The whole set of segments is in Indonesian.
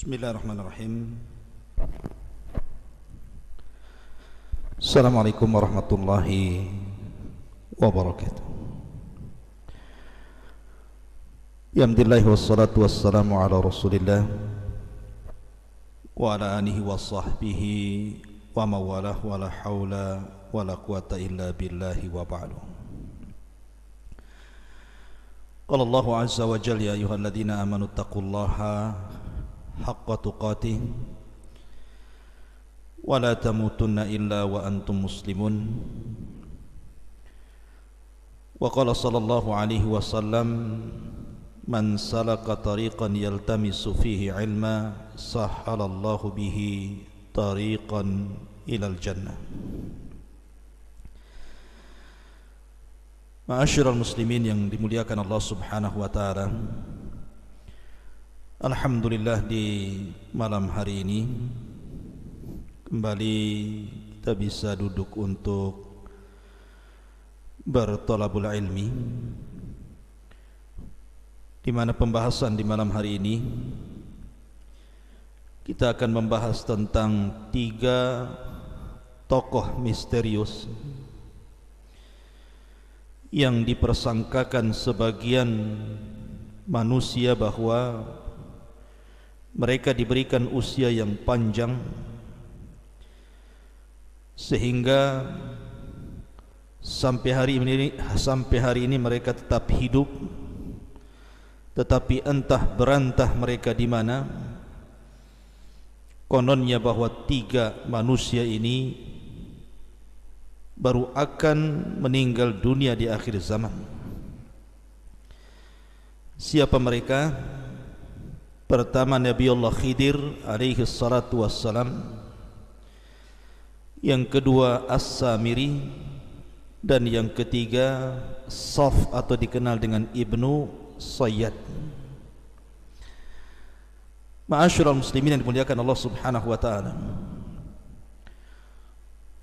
Bismillahirrahmanirrahim. Assalamualaikum warahmatullahi wabarakatuh. Alhamdulillah wassalatu wassalamu ala Rasulillah wa ala alihi wa sahbihi wa mawalah wa la hawla wa la quwata illa billahi wa ba'du. Qala Allahu azza wa jalla ya ayyuhalladzina amanu taqullaha haqqa tuqatih wa la tamutunna illa wa antum muslimun. Wa qala sallallahu alaihi wasallam man salaka tariqan yaltamisu fihi ilma sahhalallahu bihi tariqan ilal jannah. Ma'asyiral muslimin yang dimuliakan Allah Subhanahu wa taala, alhamdulillah di malam hari ini kembali kita bisa duduk untuk bertolabul ilmi, di mana pembahasan di malam hari ini kita akan membahas tentang 3 tokoh misterius yang dipersangkakan sebagian manusia bahwa mereka diberikan usia yang panjang sehingga sampai hari ini mereka tetap hidup, tetapi entah berantah mereka di mana. Kononnya bahwa 3 manusia ini baru akan meninggal dunia di akhir zaman. Siapa mereka? Pertama, Nabiullah Khidir alaihi salatu wassalam. Yang kedua, As-Samiri. Dan yang ketiga, Saf atau dikenal dengan Ibnu Sayyad. Ma'asyiral muslimin yang dimuliakan Allah Subhanahu wa taala,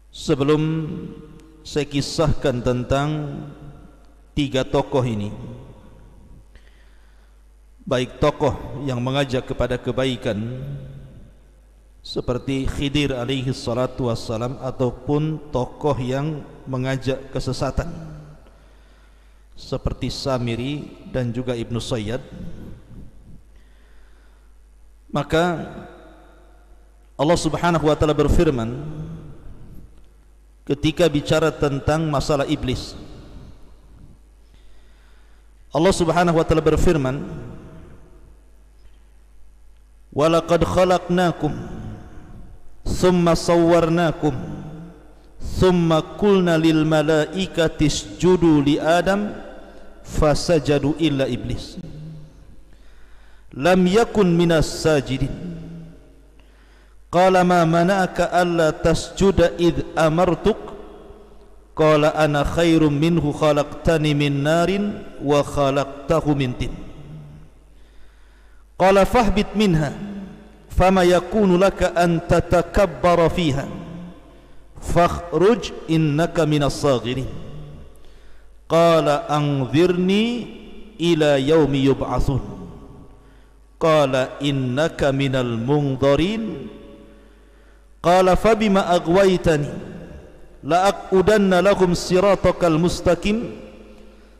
sebelum saya kisahkan tentang 3 tokoh ini, baik tokoh yang mengajak kepada kebaikan seperti Khidir alaihi salatu wassalam, ataupun tokoh yang mengajak kesesatan seperti Samiri dan juga Ibnu Sayyad, maka Allah Subhanahu wa taala berfirman ketika bicara tentang masalah iblis. Allah Subhanahu wa taala berfirman, "Walaqad khalaqnakum thumma sawwarnakum thumma qulna lil malaikati isjudu li Adam fasajadu illa iblis lam yakun minas sajidin qala ma mana'aka alla tasjuda id amartuk qala ana khairum minhu khalaqtani min narin wa khalaqtahu min tin qala fahbit minha fama yakunu laka an tatakabbara fiha fakhruj innaka minas saghirin qala anzirni ila yaumi yub'atsun qala innaka minal munzirin qala fabima aghwaytani la aqudanna lahum siratakal mustaqim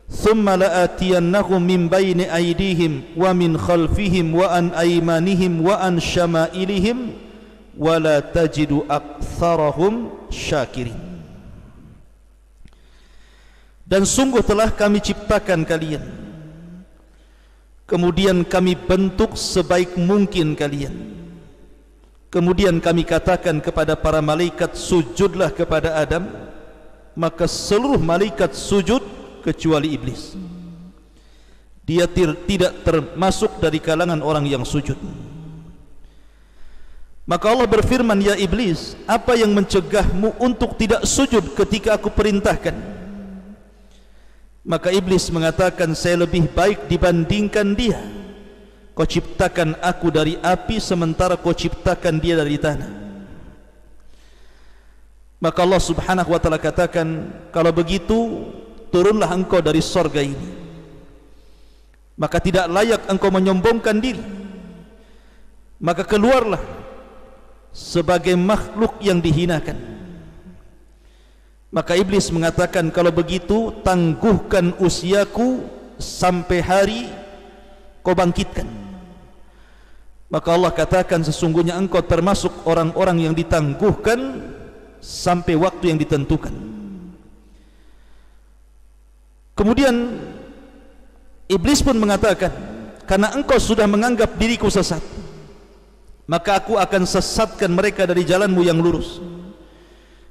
thumma la atiyannahum min bayni aydihim wa min khalfihim wa an aymanihim wa an syama'ilihim wa la tajidu aktsarahum syakirin. Dan sungguh telah kami ciptakan kalian, kemudian kami bentuk sebaik mungkin kalian, kemudian kami katakan kepada para malaikat, sujudlah kepada Adam, maka seluruh malaikat sujud kecuali iblis. Dia tidak termasuk dari kalangan orang yang sujud. Maka Allah berfirman, ya iblis, apa yang mencegahmu untuk tidak sujud ketika aku perintahkan? Maka iblis mengatakan, saya lebih baik dibandingkan dia. Kau ciptakan aku dari api sementara kau ciptakan dia dari tanah. Maka Allah Subhanahu wa taala katakan, kalau begitu turunlah engkau dari sorga ini, maka tidak layak engkau menyombongkan diri. maka keluarlah sebagai makhluk yang dihinakan. Maka iblis mengatakan, kalau begitu tangguhkan usiaku sampai hari kau bangkitkan. Maka Allah katakan, sesungguhnya engkau termasuk orang-orang yang ditangguhkan sampai waktu yang ditentukan. Kemudian iblis pun mengatakan, karena engkau sudah menganggap diriku sesat, maka aku akan sesatkan mereka dari jalanmu yang lurus.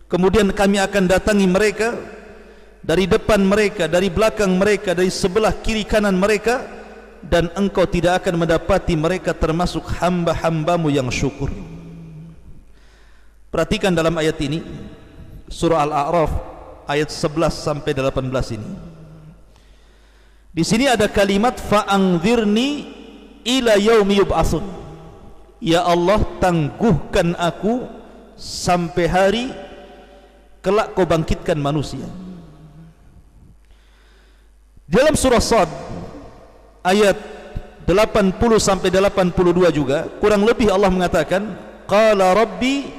Kemudian kami akan datangi mereka dari depan mereka, dari belakang mereka, dari sebelah kiri kanan mereka, dan engkau tidak akan mendapati mereka termasuk hamba-hambamu yang syukur. Perhatikan dalam ayat ini, surah Al-A'raf ayat 11 sampai 18 ini. Di sini ada kalimat fa'angzirni ila yaumi yub'atsun. Ya Allah, tangguhkan aku sampai hari kelak kau bangkitkan manusia. Dalam surah Shad ayat 80 sampai 82 juga kurang lebih Allah mengatakan, qala rabbi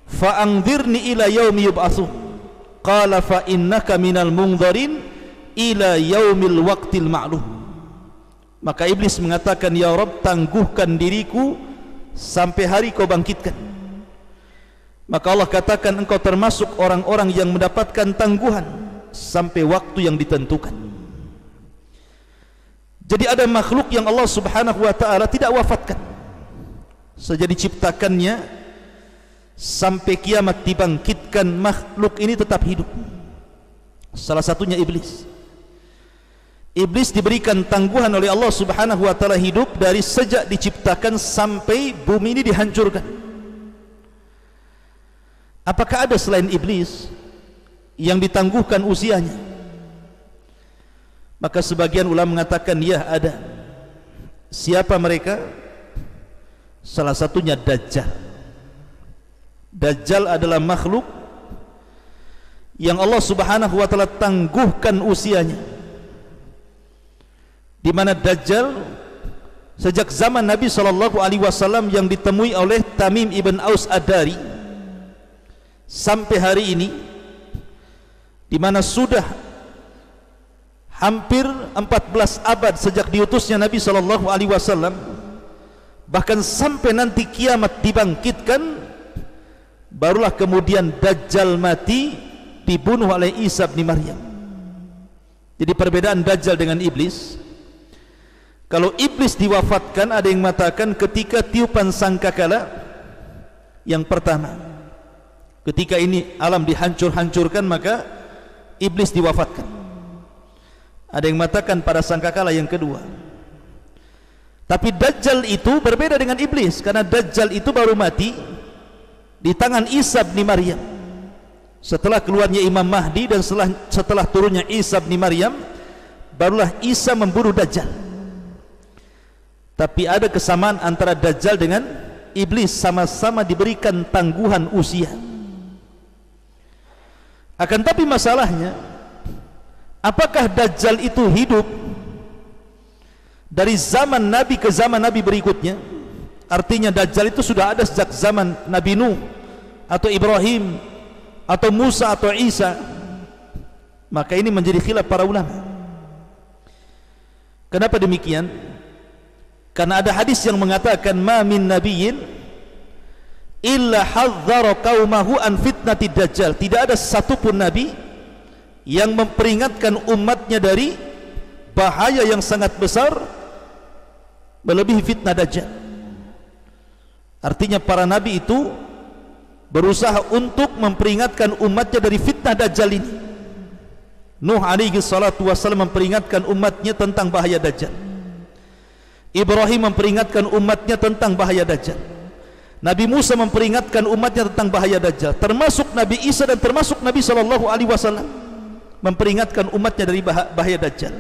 fa'angzirni ila yaumi yub'atsun qala fa innaka minal munzirin ila yaumil waqtil ma'lum. Maka iblis mengatakan, ya Rabb, tangguhkan diriku sampai hari kau bangkitkan. Maka Allah katakan, engkau termasuk orang-orang yang mendapatkan tangguhan sampai waktu yang ditentukan. Jadi ada makhluk yang Allah subhanahu wa ta'ala tidak wafatkan, sejak diciptakannya sampai kiamat dibangkitkan, makhluk ini tetap hidup. Salah satunya iblis. Iblis diberikan tangguhan oleh Allah subhanahu wa ta'ala hidup dari sejak diciptakan sampai bumi ini dihancurkan. Apakah ada selain iblis yang ditangguhkan usianya? Maka sebagian ulama mengatakan, ya, ada. Siapa mereka? Salah satunya Dajjal. Dajjal adalah makhluk yang Allah subhanahu wa ta'ala tangguhkan usianya, di mana Dajjal sejak zaman Nabi SAW yang ditemui oleh Tamim ibn Aus Ad-Dari sampai hari ini, di mana sudah hampir 14 abad sejak diutusnya Nabi SAW, bahkan sampai nanti kiamat dibangkitkan, barulah kemudian Dajjal mati, dibunuh oleh Isa bin Maryam. Jadi perbedaan Dajjal dengan iblis, kalau iblis diwafatkan, ada yang mengatakan ketika tiupan sangkakala yang pertama, ketika ini alam dihancur-hancurkan, maka iblis diwafatkan. Ada yang mengatakan pada sangkakala yang kedua. Tapi Dajjal itu berbeda dengan iblis, karena Dajjal itu baru mati di tangan Isa bin Maryam setelah keluarnya Imam Mahdi, dan setelah turunnya Isa bin Maryam, barulah Isa membunuh Dajjal. Tapi ada kesamaan antara Dajjal dengan iblis, sama-sama diberikan tangguhan usia. Akan tapi masalahnya, apakah Dajjal itu hidup dari zaman Nabi ke zaman Nabi berikutnya? Artinya Dajjal itu sudah ada sejak zaman Nabi Nuh atau Ibrahim atau Musa atau Isa? Maka ini menjadi khilaf para ulama. Kenapa demikian? Karena ada hadis yang mengatakan, ma min nabiyyin illa hadzara qaumahu an fitnati dajjal. Tidak ada satupun nabi yang memperingatkan umatnya dari bahaya yang sangat besar melebihi fitnah dajjal. Artinya para nabi itu berusaha untuk memperingatkan umatnya dari fitnah dajjal ini. Nuh alaihi salatu wassalam memperingatkan umatnya tentang bahaya dajjal. Ibrahim memperingatkan umatnya tentang bahaya dajjal. Nabi Musa memperingatkan umatnya tentang bahaya dajjal. Termasuk Nabi Isa dan termasuk Nabi SAW memperingatkan umatnya dari bahaya dajjal.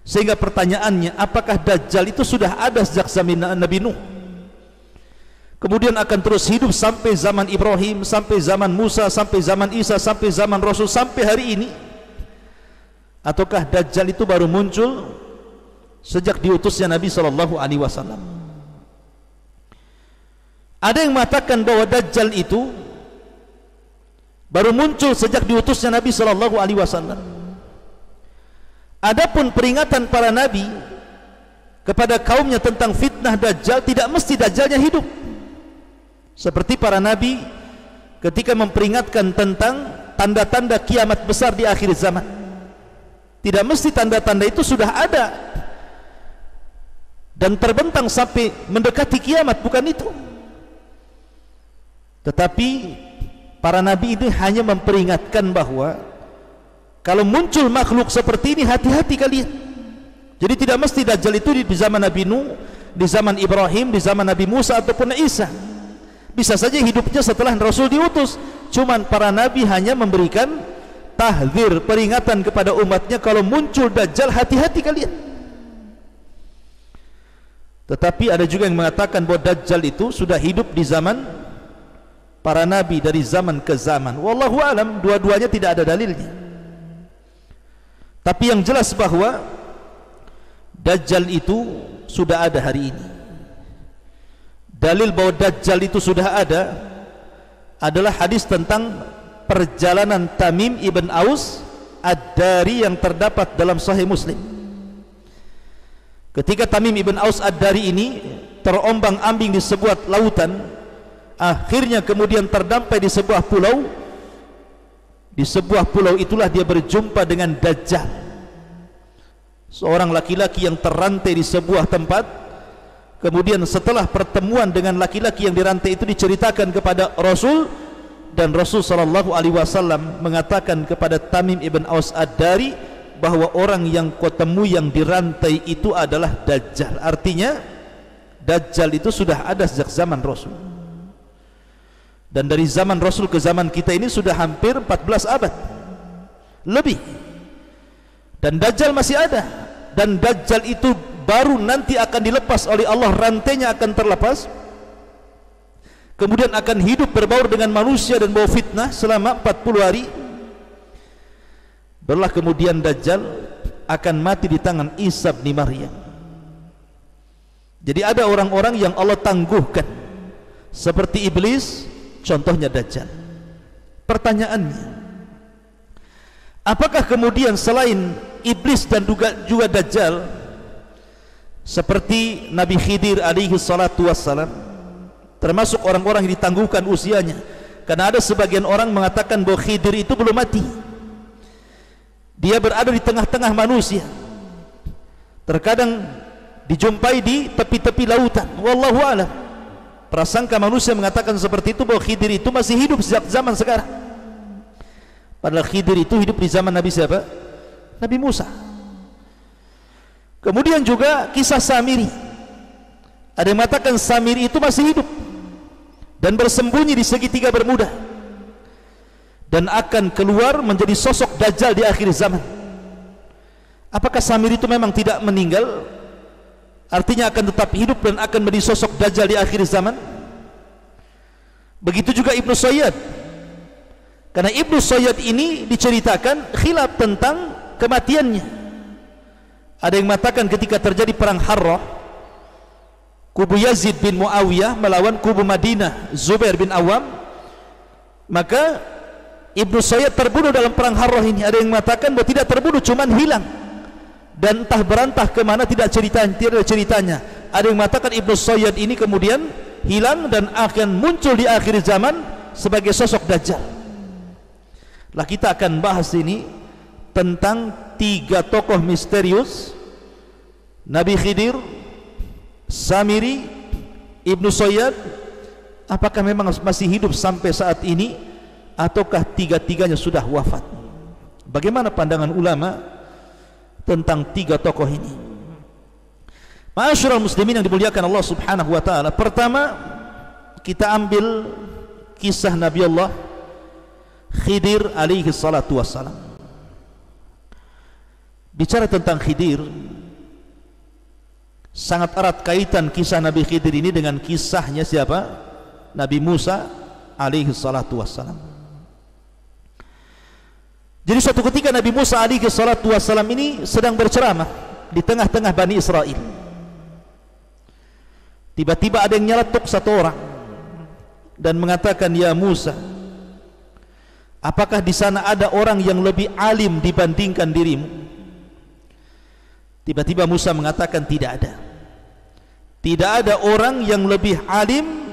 Sehingga pertanyaannya, apakah dajjal itu sudah ada sejak zaman Nabi Nuh, kemudian akan terus hidup sampai zaman Ibrahim, sampai zaman Musa, sampai zaman Isa, sampai zaman Rasul, sampai hari ini? Ataukah dajjal itu baru muncul sejak diutusnya Nabi SAW? Ada yang mengatakan bahwa Dajjal itu baru muncul sejak diutusnya Nabi sallallahu alaihi wasallam. Adapun peringatan para nabi kepada kaumnya tentang fitnah Dajjal, tidak mesti Dajjalnya hidup. Seperti para nabi ketika memperingatkan tentang tanda-tanda kiamat besar di akhir zaman. Tidak mesti tanda-tanda itu sudah ada dan terbentang sampai mendekati kiamat, bukan itu. Tetapi para nabi ini hanya memperingatkan bahwa kalau muncul makhluk seperti ini, hati-hati kalian. Jadi tidak mesti Dajjal itu di zaman Nabi Nuh, di zaman Ibrahim, di zaman Nabi Musa ataupun Isa. Bisa saja hidupnya setelah Rasul diutus. Cuman para nabi hanya memberikan tahdzir, peringatan kepada umatnya, kalau muncul Dajjal, hati-hati kalian. Tetapi ada juga yang mengatakan bahwa Dajjal itu sudah hidup di zaman para nabi, dari zaman ke zaman. Wallahu alam, dua-duanya tidak ada dalilnya. Tapi yang jelas bahwa Dajjal itu sudah ada hari ini. Dalil bahwa Dajjal itu sudah ada adalah hadis tentang perjalanan Tamim ibn Aus Ad-Dari yang terdapat dalam Sahih Muslim. Ketika Tamim ibn Aus Ad-Dari ini terombang-ambing di sebuah lautan, akhirnya kemudian terdampai di sebuah pulau. Di sebuah pulau itulah dia berjumpa dengan Dajjal, seorang laki-laki yang terrantai di sebuah tempat. Kemudian setelah pertemuan dengan laki-laki yang dirantai itu diceritakan kepada Rasul, dan Rasul sallallahu alaihi wasallam mengatakan kepada Tamim ibn Aus Ad-Dari bahwa orang yang kau temui yang dirantai itu adalah Dajjal. Artinya Dajjal itu sudah ada sejak zaman Rasul. Dan dari zaman Rasul ke zaman kita ini sudah hampir 14 abad lebih. Dan Dajjal masih ada. Dan Dajjal itu baru nanti akan dilepas oleh Allah, rantainya akan terlepas, kemudian akan hidup berbaur dengan manusia dan bawa fitnah selama 40 hari. Barulah kemudian Dajjal akan mati di tangan Isa bin Maryam. Jadi ada orang-orang yang Allah tangguhkan seperti iblis, contohnya Dajjal. Pertanyaannya, apakah kemudian selain iblis dan juga Dajjal seperti Nabi Khidir alaihi salatu wassalam, termasuk orang-orang yang ditangguhkan usianya? Karena ada sebagian orang mengatakan bahwa Khidir itu belum mati, dia berada di tengah-tengah manusia, terkadang dijumpai di tepi-tepi lautan. Wallahu a'lam. Prasangka manusia mengatakan seperti itu, bahwa Khidir itu masih hidup sejak zaman sekarang. Padahal Khidir itu hidup di zaman Nabi siapa? Nabi Musa. Kemudian juga kisah Samiri. Ada yang mengatakan Samiri itu masih hidup dan bersembunyi di segitiga Bermuda, dan akan keluar menjadi sosok Dajjal di akhir zaman. Apakah Samiri itu memang tidak meninggal, artinya akan tetap hidup dan akan menjadi sosok Dajjal di akhir zaman? Begitu juga Ibnu Sayyad. Karena Ibnu Sayyad ini diceritakan khilaf tentang kematiannya. Ada yang mengatakan ketika terjadi perang Harrah, kubu Yazid bin Muawiyah melawan kubu Madinah Zubair bin Awam, maka Ibnu Sayyad terbunuh dalam perang Harrah ini. Ada yang mengatakan bahwa tidak terbunuh, cuman hilang, dan entah berantah kemana, tidak ceritanya. Ada yang mengatakan Ibnu Sayyad ini kemudian hilang dan akan muncul di akhir zaman sebagai sosok Dajjal. Lah kita akan bahas ini tentang 3 tokoh misterius, Nabi Khidir, Samiri, Ibnu Sayyad. Apakah memang masih hidup sampai saat ini, ataukah tiga-tiganya sudah wafat? Bagaimana pandangan ulama tentang 3 tokoh ini? Ma'asyiral muslimin yang dimuliakan Allah subhanahu wa ta'ala, pertama kita ambil kisah Nabi Allah Khidir alaihi salatu wassalam. Bicara tentang Khidir, sangat erat kaitan kisah Nabi Khidir ini dengan kisahnya siapa? Nabi Musa alaihi salatu wassalam. Jadi suatu ketika Nabi Musa alaihi salatu wassalam ini sedang berceramah di tengah-tengah Bani Israel. Tiba-tiba ada yang nyeletuk satu orang. dan mengatakan, "Ya Musa, apakah di sana ada orang yang lebih alim dibandingkan dirimu?" Tiba-tiba Musa mengatakan, "Tidak ada. Tidak ada orang yang lebih alim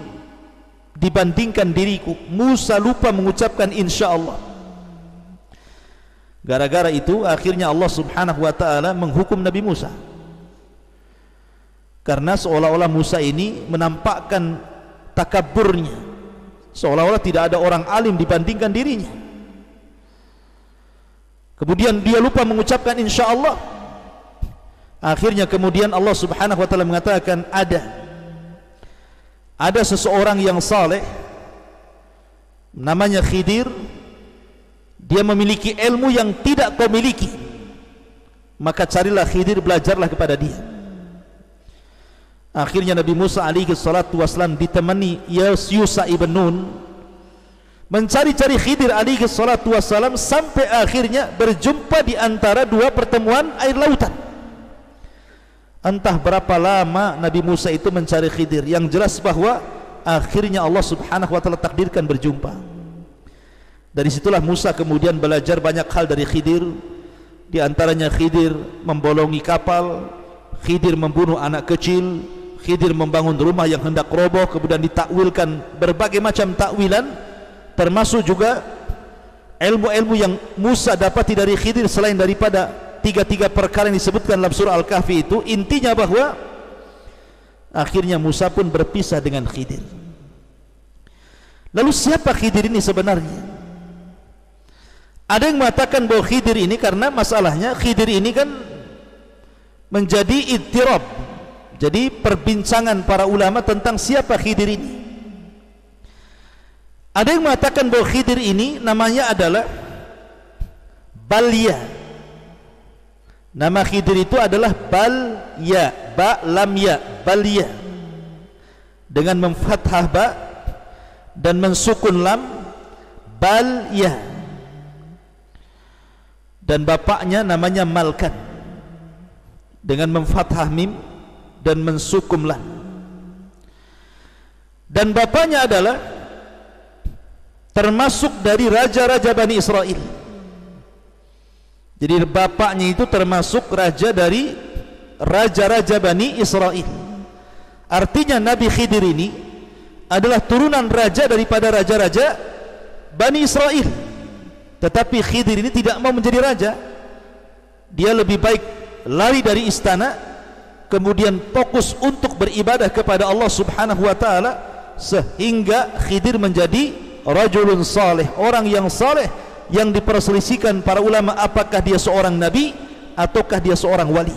dibandingkan diriku." Musa lupa mengucapkan insyaallah. Gara-gara itu akhirnya Allah Subhanahu wa taala menghukum Nabi Musa, karena seolah-olah Musa ini menampakkan takaburnya, seolah-olah tidak ada orang alim dibandingkan dirinya. Kemudian dia lupa mengucapkan insyaallah. Akhirnya kemudian Allah Subhanahu wa taala mengatakan, ada seseorang yang saleh namanya Khidir, dia memiliki ilmu yang tidak kau miliki, maka carilah Khidir, belajarlah kepada dia. Akhirnya Nabi Musa alaihi salatu wassalam ditemani Yusha ibn Nun mencari-cari Khidir alaihi salatu wassalam, sampai akhirnya berjumpa di antara dua pertemuan air lautan. Entah berapa lama Nabi Musa itu mencari Khidir, yang jelas bahwa akhirnya Allah Subhanahu wa taala takdirkan berjumpa. Dari situlah Musa kemudian belajar banyak hal dari Khidir, di antaranya Khidir membolongi kapal, Khidir membunuh anak kecil, Khidir membangun rumah yang hendak roboh, kemudian ditakwilkan berbagai macam takwilan, termasuk juga ilmu-ilmu yang Musa dapati dari Khidir selain daripada tiga-tiga perkara yang disebutkan dalam surah Al-Kahfi itu. Intinya bahwa akhirnya Musa pun berpisah dengan Khidir. Lalu siapa Khidir ini sebenarnya? Ada yang mengatakan bahwa Khidir ini, karena masalahnya Khidir ini kan menjadi ittirab, jadi perbincangan para ulama tentang siapa Khidir ini. Ada yang mengatakan bahwa Khidir ini namanya adalah Balya. Nama Khidir itu adalah Balya, ba lam ya, Balya, dengan memfathah ba dan mensukun lam, Balya. Dan bapaknya namanya Malkan, dengan memfathah mim dan mensukum lam. Dan bapaknya adalah termasuk dari raja-raja Bani Israel. Jadi bapaknya itu termasuk raja dari raja-raja Bani Israel. Artinya Nabi Khidir ini adalah turunan raja daripada raja-raja Bani Israel. Tetapi Khidir ini tidak mau menjadi raja. Dia lebih baik lari dari istana, kemudian fokus untuk beribadah kepada Allah Subhanahu wa taala, sehingga Khidir menjadi rajulun saleh, orang yang saleh, yang diperselisihkan para ulama apakah dia seorang nabi ataukah dia seorang wali.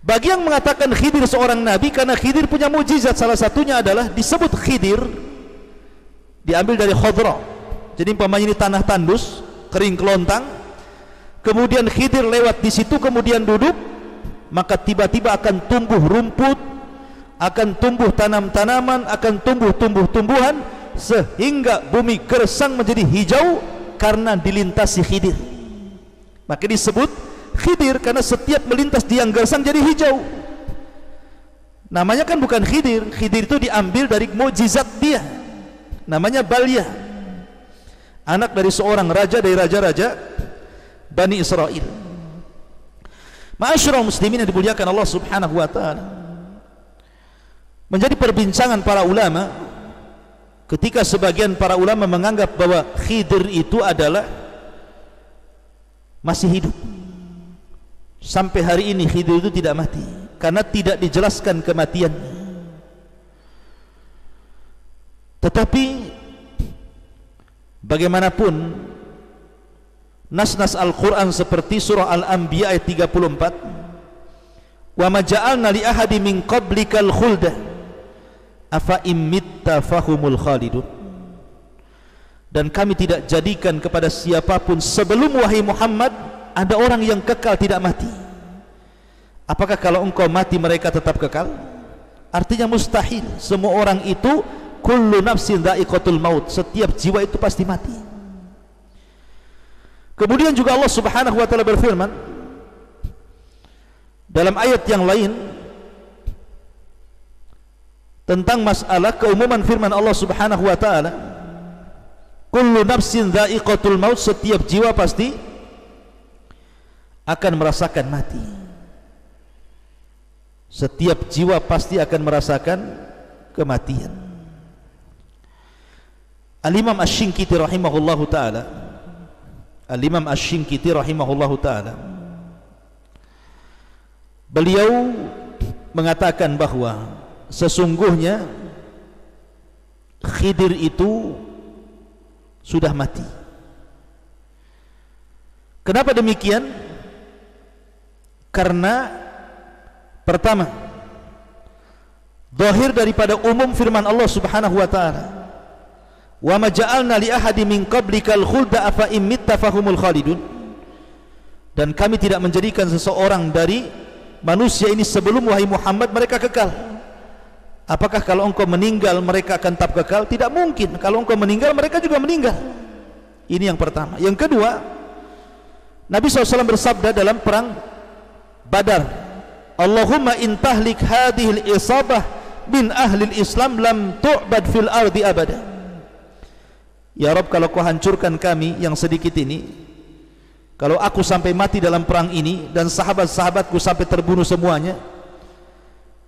Bagi yang mengatakan Khidir seorang nabi, karena Khidir punya mukjizat, salah satunya adalah disebut Khidir diambil dari khadra. Jadi umpamanya ini tanah tandus, kering kelontang, kemudian Khidir lewat di situ, kemudian duduk, maka tiba-tiba akan tumbuh rumput, akan tumbuh tanam-tanaman, akan tumbuh tumbuh-tumbuhan, sehingga bumi gersang menjadi hijau karena dilintasi Khidir. Maka disebut Khidir karena setiap melintas di yang gersang jadi hijau. Namanya kan bukan Khidir. Khidir itu diambil dari mukjizat dia, namanya Balya, anak dari seorang raja dari raja-raja Bani Israel. Ma'asyiral muslimin yang dimuliakan Allah Subhanahu wa taala, menjadi perbincangan para ulama ketika sebagian para ulama menganggap bahwa Khidir itu adalah masih hidup. Sampai hari ini Khidir itu tidak mati, karena tidak dijelaskan kematiannya. Tetapi bagaimanapun, nas-nas Al-Quran seperti surah Al-Anbiya ayat 34, wa ma ja'alna li ahadi min qablikal khulda afa immitta fahumul khalidun, dan kami tidak jadikan kepada siapapun sebelum wahai Muhammad ada orang yang kekal tidak mati. Apakah kalau engkau mati mereka tetap kekal? Artinya mustahil. Semua orang itu kullu nafsin dha'iqatul maut, setiap jiwa itu pasti mati. Kemudian juga Allah Subhanahu wa taala berfirman dalam ayat yang lain tentang masalah keumuman firman Allah Subhanahu wa taala, kullu nafsin dha'iqatul maut, setiap jiwa pasti akan merasakan mati. Setiap jiwa pasti akan merasakan kematian. Al-Imam Asy-Syinkiti rahimahullahu taala, Al-Imam Asy-Syinkiti rahimahullahu taala, beliau mengatakan bahwa sesungguhnya Khidir itu sudah mati. Kenapa demikian? Karena pertama, zahir daripada umum firman Allah Subhanahu wa taala, wa ma ja'alna li ahadin min qablikal khulda afa in mitta fahumul khalidun, dan kami tidak menjadikan seseorang dari manusia ini sebelum wahai Muhammad mereka kekal. Apakah kalau engkau meninggal mereka akan tetap kekal? Tidak mungkin. Kalau engkau meninggal mereka juga meninggal. Ini yang pertama. Yang kedua, Nabi SAW bersabda dalam perang Badar, Allahumma in tahlik hadhil isabah min ahlil Islam lam tu'bad fil ardi abada. Ya Rabb, kalau kau hancurkan kami yang sedikit ini, kalau aku sampai mati dalam perang ini dan sahabat-sahabatku sampai terbunuh semuanya,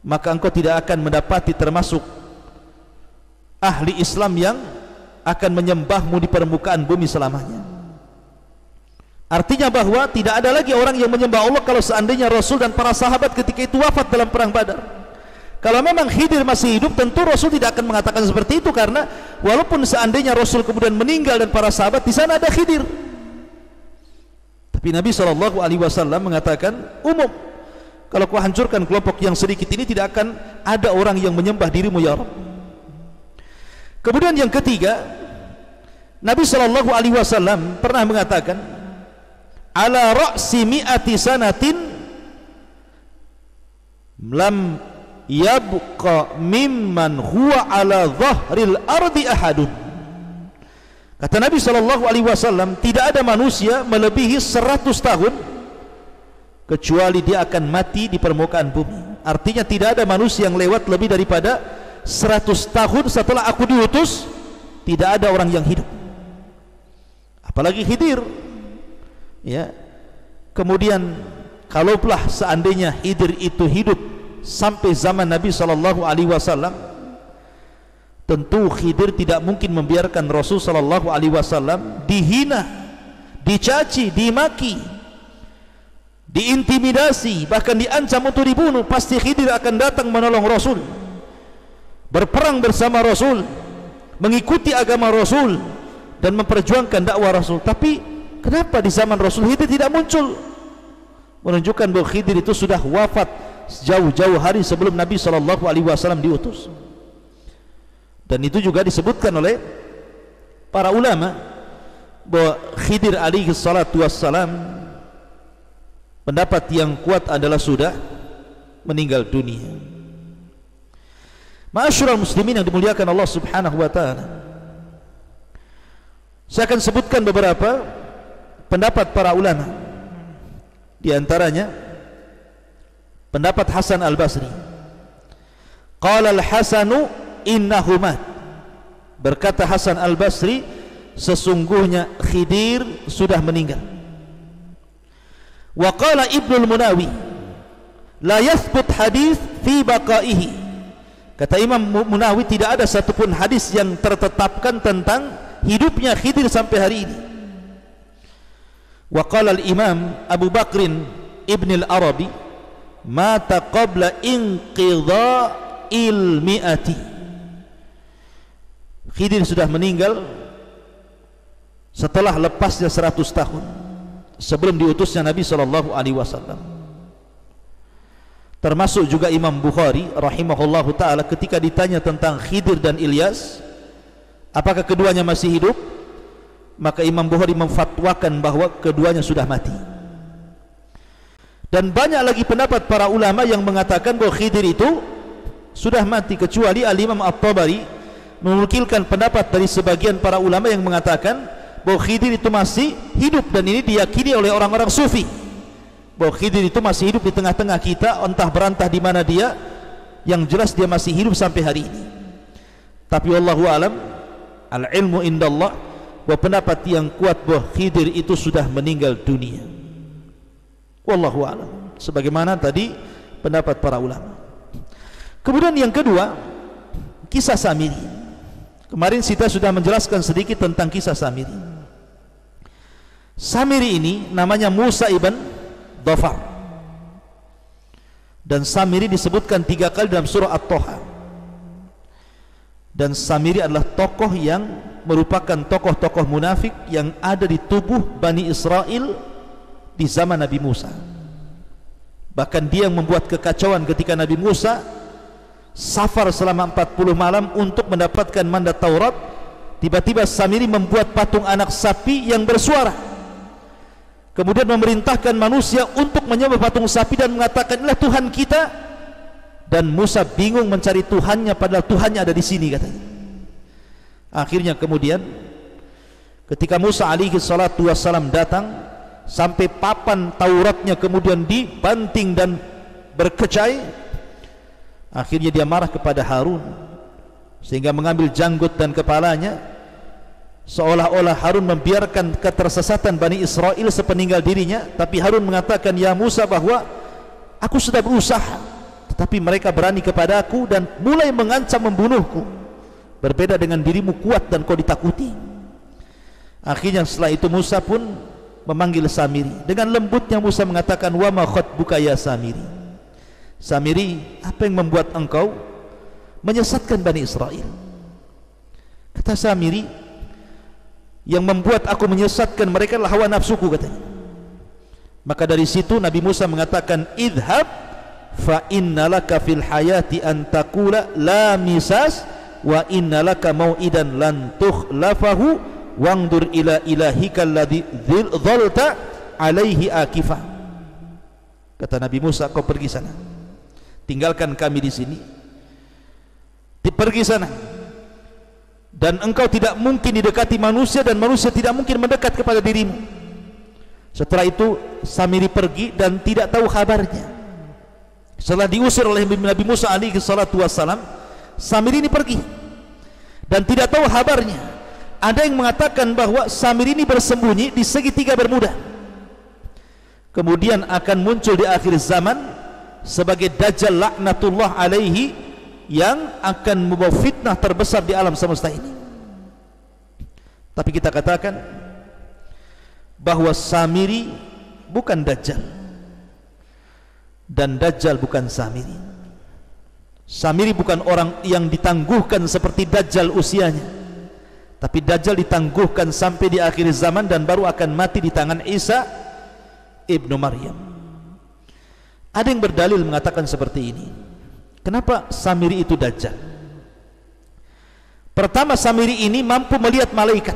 maka engkau tidak akan mendapati termasuk ahli Islam yang akan menyembahmu di permukaan bumi selamanya. Artinya bahwa tidak ada lagi orang yang menyembah Allah kalau seandainya Rasul dan para sahabat ketika itu wafat dalam perang Badar. Kalau memang Khidir masih hidup, tentu Rasul tidak akan mengatakan seperti itu, karena walaupun seandainya Rasul kemudian meninggal dan para sahabat, di sana ada Khidir. Tapi Nabi SAW mengatakan umum, kalau kau hancurkan kelompok yang sedikit ini, tidak akan ada orang yang menyembah dirimu ya Rabb. Kemudian yang ketiga, Nabi SAW pernah mengatakan, ala ra'si mi'ati sanatin lam yabqa mimman huwa ala dhahril ardi ahadun. Kata Nabi SAW, tidak ada manusia melebihi 100 tahun kecuali dia akan mati di permukaan bumi. Artinya tidak ada manusia yang lewat lebih daripada 100 tahun setelah aku diutus, tidak ada orang yang hidup, apalagi Khidir. Ya, kemudian kalaulah seandainya Khidir itu hidup sampai zaman Nabi SAW, tentu Khidir tidak mungkin membiarkan Rasul SAW dihina, dicaci, dimaki, diintimidasi, bahkan diancam untuk dibunuh. Pasti Khidir akan datang menolong Rasul, berperang bersama Rasul, mengikuti agama Rasul dan memperjuangkan dakwah Rasul. Tapi kenapa di zaman Rasul Khidir tidak muncul? Menunjukkan bahwa Khidir itu sudah wafat jauh-jauh hari sebelum Nabi SAW diutus. Dan itu juga disebutkan oleh para ulama bahwa Khidir alaihi salatu wassalam, pendapat yang kuat adalah sudah meninggal dunia. Ma'asyiral muslimin yang dimuliakan Allah Subhanahu wa taala, saya akan sebutkan beberapa pendapat para ulama. Di antaranya pendapat Hasan Al-Basri. Qala Al-Hasanu innahu mat. Berkata Hasan Al-Basri, sesungguhnya Khidir sudah meninggal. Wa qala Ibnu Munawi la yathbut hadis fi baqaihi. Kata Imam Munawi, tidak ada satupun hadis yang tertetapkan tentang hidupnya Khidir sampai hari ini. Wa qala al-Imam Abu Bakrin Ibn al-Arabi mata qabla inqidha'il mi'ati. Khidir sudah meninggal setelah lepasnya 100 tahun sebelum diutusnya Nabi SAW. Termasuk juga Imam Bukhari rahimahullahu ta'ala ketika ditanya tentang Khidir dan Ilyas, apakah keduanya masih hidup, maka Imam Bukhari memfatwakan bahwa keduanya sudah mati. Dan banyak lagi pendapat para ulama yang mengatakan bahwa Khidir itu sudah mati, kecuali Al-Imam At-Tabari menukilkan pendapat dari sebagian para ulama yang mengatakan bahwa Khidir itu masih hidup, dan ini diyakini oleh orang-orang sufi bahwa Khidir itu masih hidup di tengah-tengah kita, entah berantah di mana dia, yang jelas dia masih hidup sampai hari ini. Tapi wallahu alam, al-ilmu indallah, bahwa pendapat yang kuat bahwa Khidir itu sudah meninggal dunia. Wallahu alam, sebagaimana tadi pendapat para ulama. Kemudian yang kedua, kisah Samiri. Kemarin kita sudah menjelaskan sedikit tentang kisah Samiri. Samiri ini namanya Musa ibn Dhafar, dan Samiri disebutkan 3 kali dalam surah At-Taha. Dan Samiri adalah tokoh yang merupakan tokoh-tokoh munafik yang ada di tubuh Bani Israel di zaman Nabi Musa. Bahkan dia yang membuat kekacauan ketika Nabi Musa safar selama 40 malam untuk mendapatkan mandat Taurat. Tiba-tiba Samiri membuat patung anak sapi yang bersuara, kemudian memerintahkan manusia untuk menyembah patung sapi dan mengatakan, inilah Tuhan kita. Dan Musa bingung mencari Tuhannya, padahal Tuhannya ada di sini, katanya. Akhirnya kemudian ketika Musa alaihi salatu wassalam datang, sampai papan Tauratnya kemudian dibanting dan berkecai, akhirnya dia marah kepada Harun, sehingga mengambil janggut dan kepalanya, seolah-olah Harun membiarkan ketersesatan Bani Israel sepeninggal dirinya. Tapi Harun mengatakan, ya Musa, bahwa aku sudah berusaha, tetapi mereka berani kepada aku dan mulai mengancam membunuhku. Berbeda dengan dirimu, kuat dan kau ditakuti. Akhirnya setelah itu Musa pun memanggil Samiri. Dengan lembutnya Musa mengatakan, wa ma khatbuka ya Samiri. Samiri, apa yang membuat engkau menyesatkan Bani Israel? Kata Samiri, yang membuat aku menyesatkan mereka adalah hawa nafsuku, katanya. Maka dari situ Nabi Musa mengatakan, idhab fa innalaka fil hayati an taqula la misas wa innalaka mau'idan lan tukhlafahu wangdur ila ilahika alladhi dhalta alaihi akifah. Kata Nabi Musa, kau pergi sana, tinggalkan kami di sini, pergi sana, dan engkau tidak mungkin didekati manusia dan manusia tidak mungkin mendekat kepada dirimu. Setelah itu Samiri pergi dan tidak tahu kabarnya. Setelah diusir oleh Nabi Musa alaihi salatu wassalam, Samiri ini pergi dan tidak tahu kabarnya. Ada yang mengatakan bahwa Samiri ini bersembunyi di segitiga Bermuda, kemudian akan muncul di akhir zaman sebagai Dajjal laknatullah alaihi, yang akan membawa fitnah terbesar di alam semesta ini. Tapi kita katakan bahwa Samiri bukan Dajjal, dan Dajjal bukan Samiri. Samiri bukan orang yang ditangguhkan seperti Dajjal usianya, tapi Dajjal ditangguhkan sampai di akhir zaman dan baru akan mati di tangan Isa ibnu Maryam. Ada yang berdalil mengatakan seperti ini. Kenapa Samiri itu Dajjal? Pertama, Samiri ini mampu melihat malaikat.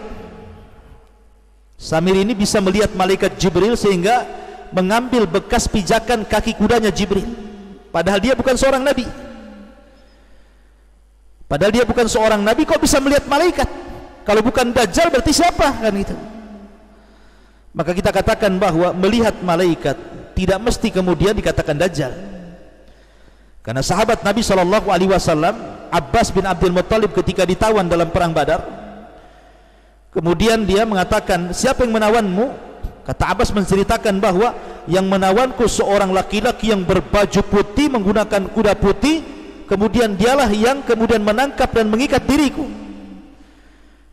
Samiri ini bisa melihat malaikat Jibril sehingga mengambil bekas pijakan kaki kudanya Jibril, padahal dia bukan seorang nabi. Padahal dia bukan seorang nabi, kok bisa melihat malaikat? Kalau bukan Dajjal berarti siapa, kan gitu. Maka kita katakan bahwa melihat malaikat tidak mesti kemudian dikatakan Dajjal. Karena sahabat Nabi SAW, Abbas bin Abdul Muttalib, ketika ditawan dalam perang Badar, kemudian dia mengatakan, siapa yang menawanmu? Kata Abbas menceritakan bahwa yang menawanku seorang laki-laki yang berbaju putih, menggunakan kuda putih, kemudian dialah yang kemudian menangkap dan mengikat diriku.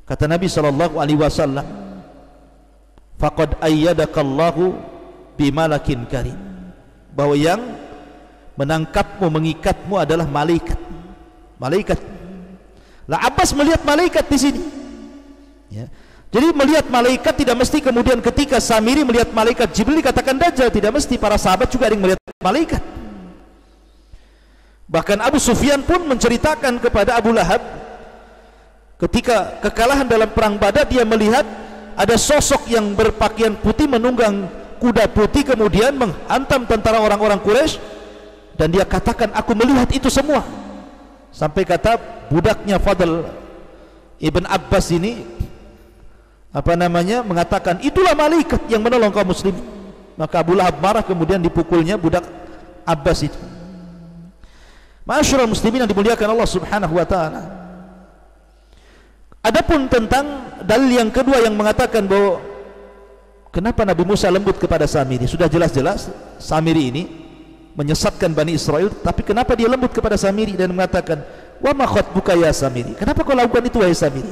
Kata Nabi SAW, faqad ayyadakallahu bimalakin karim, bahwa yang menangkapmu, mengikatmu adalah malaikat. Malaikat. Lah Abbas melihat malaikat di sini. Ya. Jadi melihat malaikat tidak mesti kemudian ketika Samiri melihat malaikat Jibril dikatakan Dajjal, tidak mesti. Para sahabat juga ada yang melihat malaikat. Bahkan Abu Sufyan pun menceritakan kepada Abu Lahab, ketika kekalahan dalam perang Badar, dia melihat ada sosok yang berpakaian putih menunggang kuda putih kemudian menghantam tentara orang-orang Quraisy, dan dia katakan, aku melihat itu semua. Sampai kata budaknya Fadl Ibn Abbas ini mengatakan, itulah malaikat yang menolong kaum muslimin. Maka Abu Lahab marah, kemudian dipukulnya budak Abbas itu. Ma'asyiral muslimin yang dimuliakan Allah Subhanahu wa taala. Adapun tentang dalil yang kedua yang mengatakan bahwa kenapa Nabi Musa lembut kepada Samiri, sudah jelas-jelas Samiri ini menyesatkan Bani Israel, tapi kenapa dia lembut kepada Samiri dan mengatakan, wa ma khatbuka ya Samiri, kenapa kau lakukan itu wahai Samiri?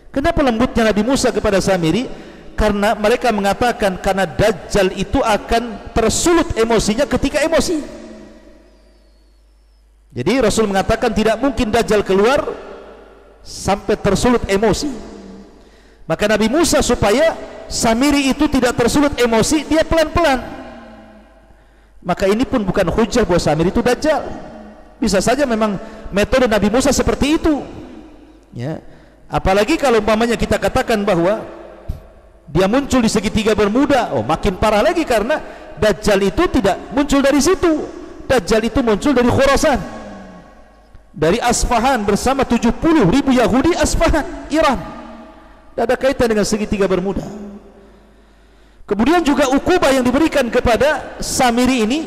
Kenapa lembutnya Nabi Musa kepada Samiri? Karena mereka mengatakan karena Dajjal itu akan tersulut emosinya ketika emosi. Jadi Rasul mengatakan tidak mungkin Dajjal keluar sampai tersulut emosi. Maka Nabi Musa supaya Samiri itu tidak tersulut emosi, dia pelan-pelan. Maka ini pun bukan hujah bahwa Samiri itu Dajjal. Bisa saja memang metode Nabi Musa seperti itu, ya. Apalagi kalau umpamanya kita katakan bahwa dia muncul di segitiga Bermuda, oh makin parah lagi, karena Dajjal itu tidak muncul dari situ. Dajjal itu muncul dari Khurasan, dari Asfahan bersama 70.000 Yahudi Asfahan, Iran. Tidak ada kaitan dengan segitiga Bermuda. Kemudian juga ukubah yang diberikan kepada Samiri ini,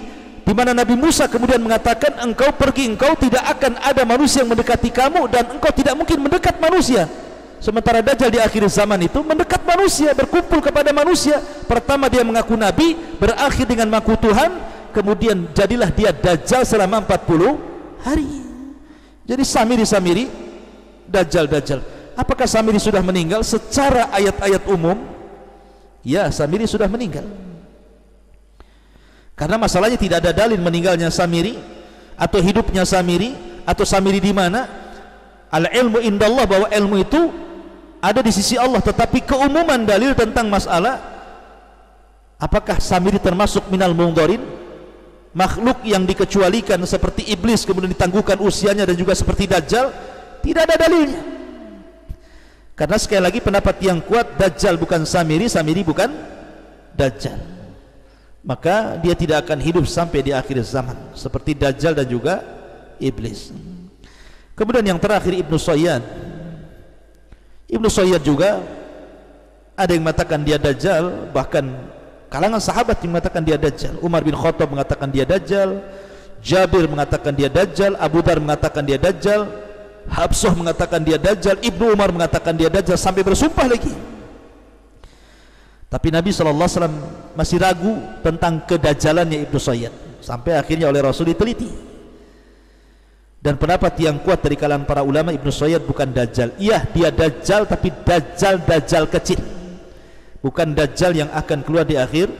di mana Nabi Musa kemudian mengatakan, engkau pergi, engkau tidak akan ada manusia yang mendekati kamu, dan engkau tidak mungkin mendekat manusia. Sementara Dajjal di akhir zaman itu mendekat manusia, berkumpul kepada manusia. Pertama dia mengaku Nabi, berakhir dengan mengaku Tuhan, kemudian jadilah dia Dajjal selama 40 hari. Jadi Samiri, Dajjal. Apakah Samiri sudah meninggal? Secara ayat-ayat umum, ya, Samiri sudah meninggal. Karena masalahnya tidak ada dalil meninggalnya Samiri atau hidupnya Samiri atau Samiri di mana. Al-ilmu indallah, bahwa ilmu itu ada di sisi Allah, tetapi keumuman dalil tentang masalah apakah Samiri termasuk minal mungdharin, makhluk yang dikecualikan seperti iblis kemudian ditangguhkan usianya, dan juga seperti Dajjal, tidak ada dalilnya. Karena sekali lagi pendapat yang kuat, Dajjal bukan Samiri, Samiri bukan Dajjal. Maka dia tidak akan hidup sampai di akhir zaman seperti Dajjal dan juga iblis. Kemudian yang terakhir Ibnu Sayyad. Ibnu Sayyad juga ada yang mengatakan dia Dajjal, bahkan kalangan sahabat yang mengatakan dia Dajjal. Umar bin Khattab mengatakan dia Dajjal, Jabir mengatakan dia Dajjal, Abu Dar mengatakan dia Dajjal, Habsah mengatakan dia Dajjal, Ibnu Umar mengatakan dia Dajjal, sampai bersumpah lagi. Tapi Nabi SAW masih ragu tentang kedajjalannya Ibnu Sayyad, sampai akhirnya oleh Rasul diteliti. Dan pendapat yang kuat dari kalangan para ulama, Ibnu Sayyad bukan Dajjal. Iya, dia Dajjal, tapi Dajjal kecil, bukan Dajjal yang akan keluar di akhir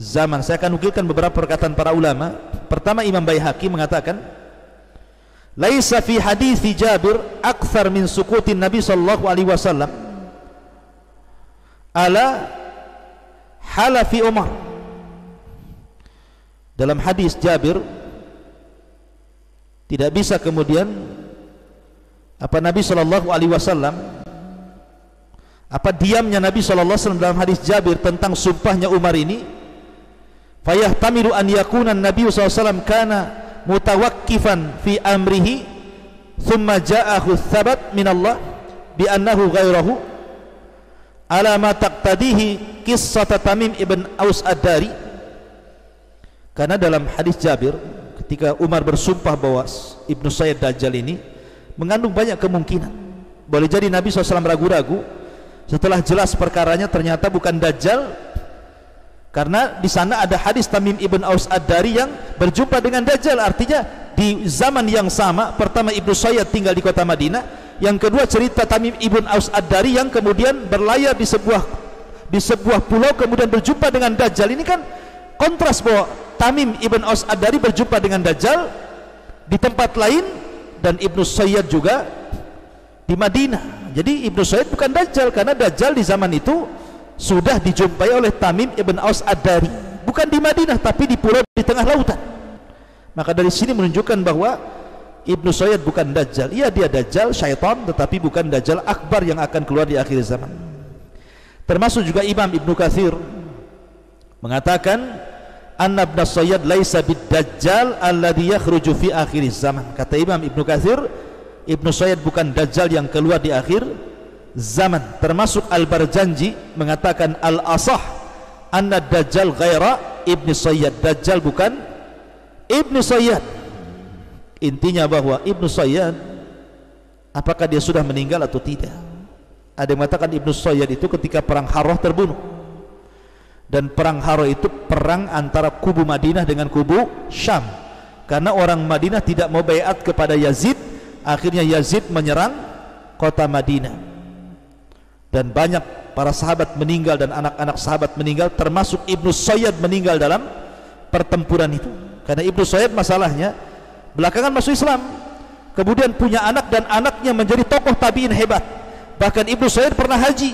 zaman. Saya akan nukilkan beberapa perkataan para ulama. Pertama, Imam Baihaqi mengatakan, laisa fi hadithi Jabir akthar min sukutin Nabi sallallahu alaihi wasallam ala halafi Umar. Dalam hadis Jabir tidak bisa kemudian Nabi sallallahu alaihi wasallam, diamnya Nabi sallallahu alaihi wasallam dalam hadis Jabir tentang sumpahnya Umar ini, fayahtamilu an yakuna Nabi sallallahu alaihi wasallam kana mutawakkifan fi amrihi thumma ja'ahu thabat min Allah bi annahu ghairahu ala ma taqtadihi qissat Tamim ibn Aus ad-Dari. Karena dalam hadis Jabir ketika Umar bersumpah bahwa Ibnu Sayyad Dajjal ini mengandung banyak kemungkinan. Boleh jadi Nabi SAW ragu-ragu, setelah jelas perkaranya ternyata bukan Dajjal, karena di sana ada hadis Tamim ibn Aus ad-Dari yang berjumpa dengan Dajjal. Artinya di zaman yang sama, pertama Ibnu Sayyad tinggal di kota Madinah, yang kedua cerita Tamim ibn Aus ad-Dari yang kemudian berlayar di sebuah pulau kemudian berjumpa dengan Dajjal. Ini kan kontras bahwa Tamim ibn Aus ad-Dari berjumpa dengan Dajjal di tempat lain, dan Ibnu Sayyad juga di Madinah. Jadi Ibnu Sayyad bukan Dajjal, karena Dajjal di zaman itu sudah dijumpai oleh Tamim ibn Aus ad-Dari, bukan di Madinah tapi di pulau di tengah lautan. Maka dari sini menunjukkan bahwa Ibnu Sayyad bukan Dajjal. Iya, dia Dajjal syaitan, tetapi bukan Dajjal akbar yang akan keluar di akhir zaman. Termasuk juga Imam Ibnu Katsir mengatakan anna Ibnu Sayyad laisa bid-Dajjal alladhi yakhruju fi akhir zaman. Kata Imam Ibnu Katsir, Ibnu Sayyad bukan Dajjal yang keluar di akhir zaman. Termasuk Al-Barjanji mengatakan al-asah anna Dajjal ghaira Ibnu Sayyad. Dajjal bukan Ibnu Sayyad. Intinya bahwa Ibnu Sayyad, apakah dia sudah meninggal atau tidak? Ada yang mengatakan Ibnu Sayyad itu ketika perang Harrah terbunuh, dan perang Harrah itu perang antara kubu Madinah dengan kubu Syam, karena orang Madinah tidak mau baiat kepada Yazid. Akhirnya Yazid menyerang kota Madinah, dan banyak para sahabat meninggal dan anak-anak sahabat meninggal, termasuk Ibnu Sayyad meninggal dalam pertempuran itu. Karena Ibnu Sayyad masalahnya belakangan masuk Islam, kemudian punya anak, dan anaknya menjadi tokoh tabi'in hebat. Bahkan Ibnu Sayyad pernah haji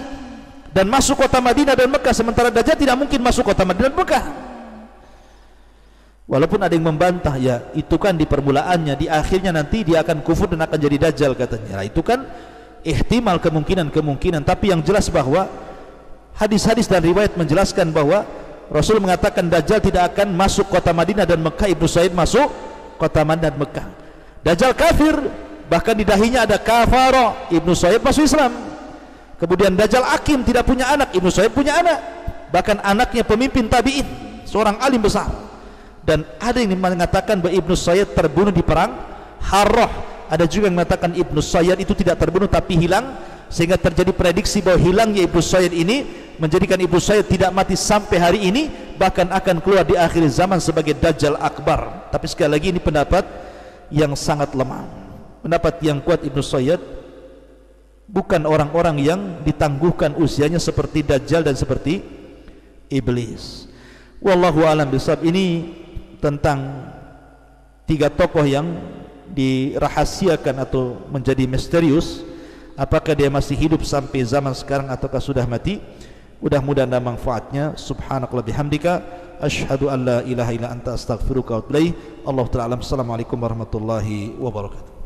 dan masuk kota Madinah dan Mekah, sementara Dajjal tidak mungkin masuk kota Madinah dan Mekah. Walaupun ada yang membantah, ya itu kan di permulaannya, di akhirnya nanti dia akan kufur dan akan jadi Dajjal katanya. Nah, itu kan ihtimal, kemungkinan. Tapi yang jelas bahwa hadis-hadis dan riwayat menjelaskan bahwa Rasul mengatakan Dajjal tidak akan masuk kota Madinah dan Mekah. Ibnu Sayyad masuk kota Madinah dan Mekah. Dajjal kafir, bahkan di dahinya ada kafara. Ibnu Sayyad masuk Islam. Kemudian Dajjal akim, tidak punya anak. Ibnu Sayyad punya anak, bahkan anaknya pemimpin tabi'in, seorang alim besar. Dan ada yang mengatakan bahwa Ibnu Sayyad terbunuh di perang Harrah. Ada juga yang mengatakan Ibnu Sayyad itu tidak terbunuh tapi hilang, sehingga terjadi prediksi bahwa hilangnya Ibnu Sayyad ini menjadikan Ibnu Sayyad tidak mati sampai hari ini, bahkan akan keluar di akhir zaman sebagai Dajjal Akbar. Tapi sekali lagi ini pendapat yang sangat lemah. Pendapat yang kuat, Ibnu Sayyad bukan orang-orang yang ditangguhkan usianya seperti Dajjal dan seperti Iblis. Wallahu a'lam bishawab. Ini tentang tiga tokoh yang dirahasiakan atau menjadi misterius. Apakah dia masih hidup sampai zaman sekarang ataukah sudah mati? Mudah-mudahan ada manfaatnya. Subhanakallah bihamdika, asyhadu an la ilaha illa anta astaghfiruka wa atubu ilaik. Allahu ta'ala alam. Assalamualaikum warahmatullahi wabarakatuh.